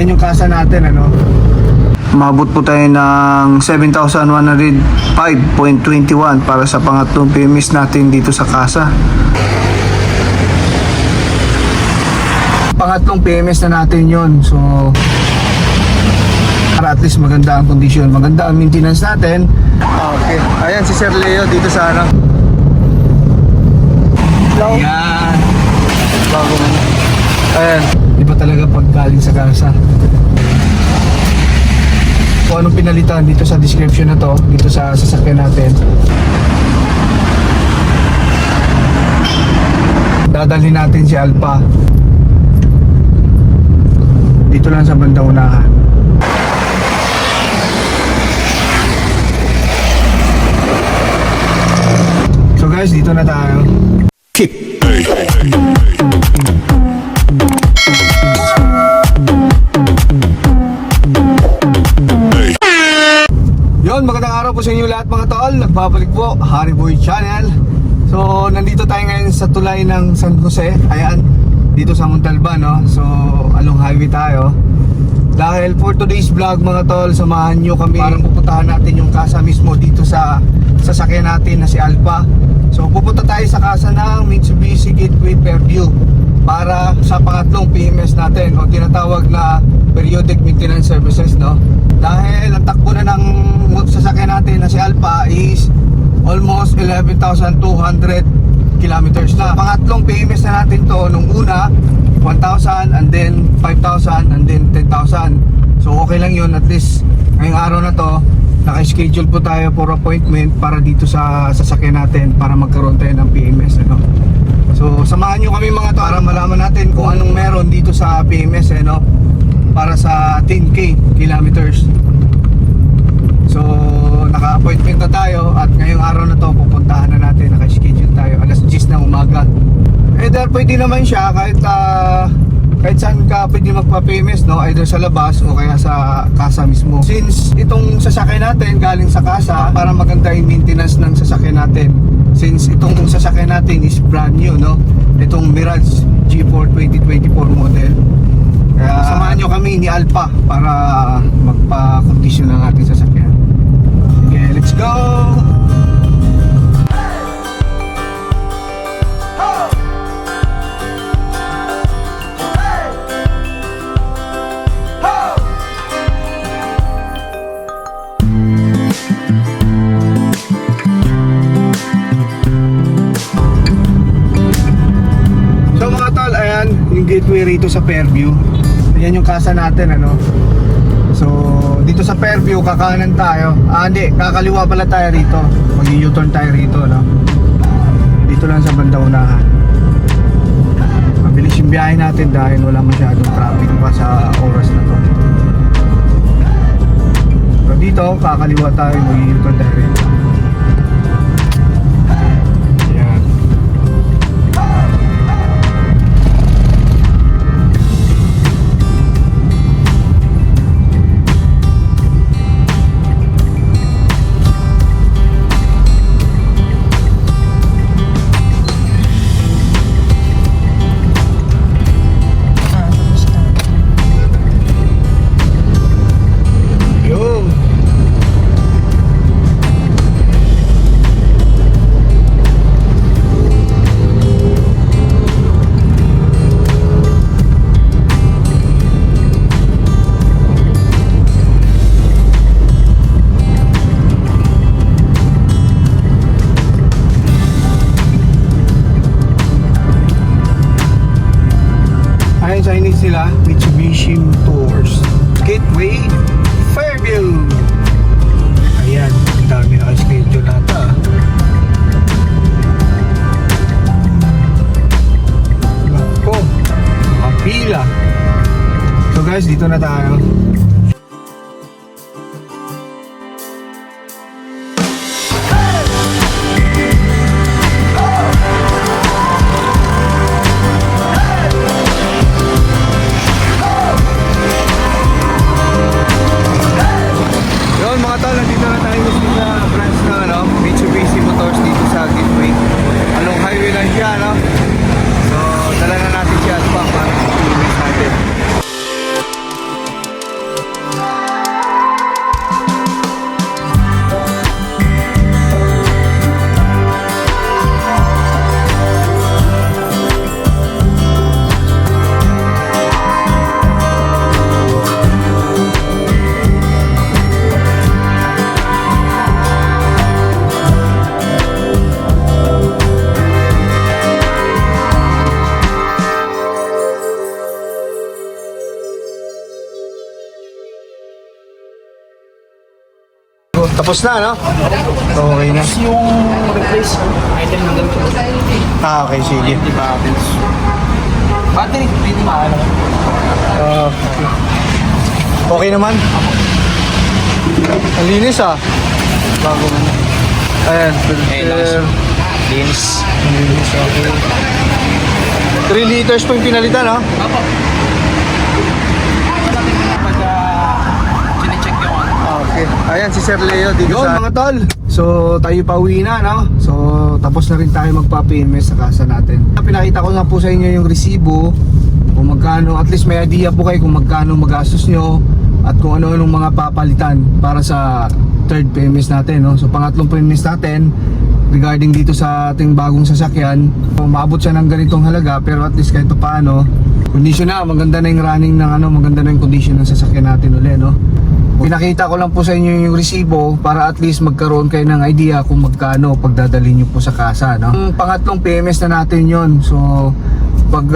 Yan yung kasa natin, ano. Umabot po tayo ng 7,105.21 para sa pangatlong PMS natin dito sa kasa. Pangatlong PMS na natin yon. So para at least maganda ang kondisyon, maganda ang maintenance natin. Okay, ayan si Sir Leo dito sa ano. Ayan, bago man. Ayan, iba talaga pag galing sa kasa. Kung anong pinalitan dito sa description na to, dito sa sasakyan natin. Dadalhin natin si Alpha dito lang sa bandang unahan. So guys, dito na tayo. Kick. Yon, magandang araw po sa inyo lahat mga tol. Nagbabalik po, Harry Boy Channel. So, nandito tayo ngayon sa tulay ng San Jose. Ayan, dito sa Montalban, no? So, along highway tayo. Dahil for today's vlog mga tol, samahan nyo kami para pupuntahan natin yung kasa mismo dito sa sasakyan natin na si Alpha. So, pupunta tayo sa kasa ng Mitsubishi Gateway Fairview para sa pangatlong PMS natin o tinatawag na periodic maintenance services, no? Dahil ang takbo na ng sasakyan natin na si Alpha is almost 11,200 kilometers na. Pangatlong PMS na natin to, nung una 1,000 and then 5,000 and then 10,000. So okay lang yun, at least ngayong araw na to naka-schedule po tayo for appointment para dito sa sasakyan natin para magkaroon tayo ng PMS, ano? So samahan nyo kami mga to para malaman natin kung anong meron dito sa PMS, no? Para sa 10k kilometers. So naka-appointment na tayo at ngayong araw na to pupuntahan na natin, naka-schedule tayo alas 10 ng umaga. Eh dahil pwede naman siya kahit saan ka pwede magpa-PMS, no? Either sa labas o kaya sa kasa mismo. Since itong sasakyan natin galing sa kasa, para maganda yung maintenance ng sasakyan natin. Since itong sasakyan natin is brand new, no? Itong Mirage G4 2024 model. Kaya samahan nyo kami ni Alpha para magpa-condition ng ating sasakyan. Okay, let's go! Yung gateway rito sa Fairview. Ayan yung kasa natin, ano. So dito sa Fairview kakanan tayo. Hindi, kakaliwa pala tayo rito. Mag-u-turn tayo rito, no. Dito lang sa bandang unahan. Mabilis yung biyahe natin dahil wala masyadong traffic pa sa oras na to. So dito kakaliwa tayo, mag-u-turn tayo rito. Chinese sila, Mitsubishi Motors Gateway Fairview. Ayan, ang dami naka-schedule nata. Nako, mapila. So guys, dito na tayo. Tapos na, no? Okay na. Yung replace item ng ganito. Okay, sige. Battery, hindi maano. Okay naman. Ang linis ah. Bago man. Ayan, filter. Linis. Ang linis, okay. 3 liters po yung pinalitan, no? Opo. Pagka chinecheck yung ano. Okay. Ayan si Sir Leo dito sa mga tol. So tayo pauwi na, no? So tapos na rin tayo magpa-PMS sa kasa natin. Pinakita ko na po sa inyo yung resibo kung magkano, at least may idea po kayo kung magkano magastos nyo at kung ano-anong mga papalitan para sa third PMS natin, no? So pangatlong PMS natin regarding dito sa ating bagong sasakyan, maabot siya ng ganitong halaga, pero at least kahit paano condition na, maganda na yung running ng ano, maganda na yung condition ng sasakyan natin ulit, no? Pinakita ko lang po sa inyo yung resibo para at least magkaroon kayo ng idea kung magkano pagdadalhin nyo po sa kasa, no? Ang pangatlong PMS na natin yon. So pag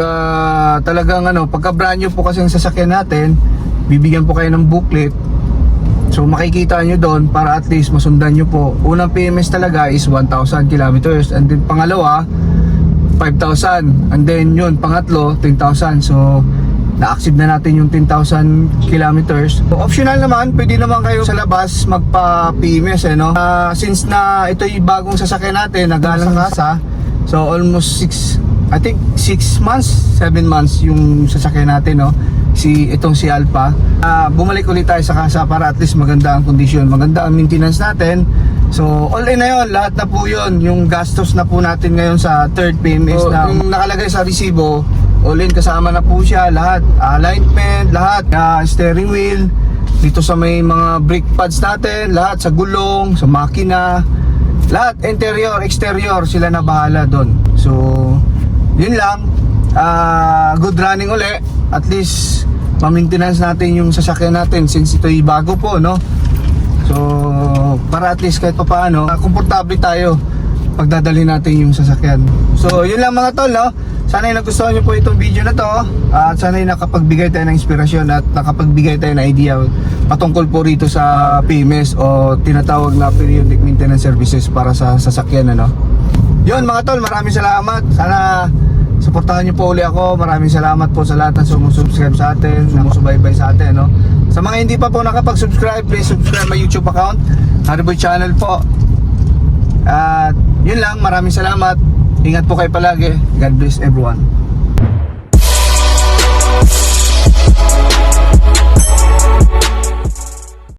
talagang ano, pagka brand new po kasi ang sasakyan natin, bibigyan po kayo ng booklet. So makikita nyo doon para at least masundan nyo po. Unang PMS talaga is 1,000 kilometers, and then pangalawa 5,000, and then yun pangatlo 10,000. So na-accept na natin yung 10,000 kilometers. So, optional naman, pwede naman kayo sa labas magpa-PMS, no? Since na ito yung bagong sasakyan natin, nagalang kasa, so almost 6 months, 7 months yung sasakyan natin, no? Itong si Alpha. Bumalik ulit tayo sa kasa para at least maganda ang condition, maganda ang maintenance natin. So all in na yun, lahat na po yun, yung gastos na po natin ngayon sa third PMS, so, na yung nakalagay sa resibo, all in kasama na po siya, lahat, alignment, lahat, steering wheel, dito sa may mga brake pads natin, lahat sa gulong, sa makina, lahat, interior, exterior, sila na bahala doon. So yun lang. Good running uli, at least ma-maintenance natin yung sasakyan natin since ito yung bago po, no? So para at least kahit pa paano komportable tayo pagdadalhin natin yung sasakyan. So yun lang mga tol, no? Sana yung nagustuhan nyo po itong video na to, at sana yung nakapagbigay tayo ng inspirasyon at nakapagbigay tayo ng idea patungkol po rito sa PMS o tinatawag na periodic maintenance services para sa sasakyan, ano? Yun mga tol, maraming salamat. Sana suportahan niyo po uli ako. Maraming salamat po sa lahat ng sumusubscribe sa atin, sumusubaybay sa atin, no? Sa mga hindi pa po nakapag-subscribe, please subscribe my YouTube account, Hariboy Channel po. At yun lang, maraming salamat. Ingat po kayo palagi. God bless everyone.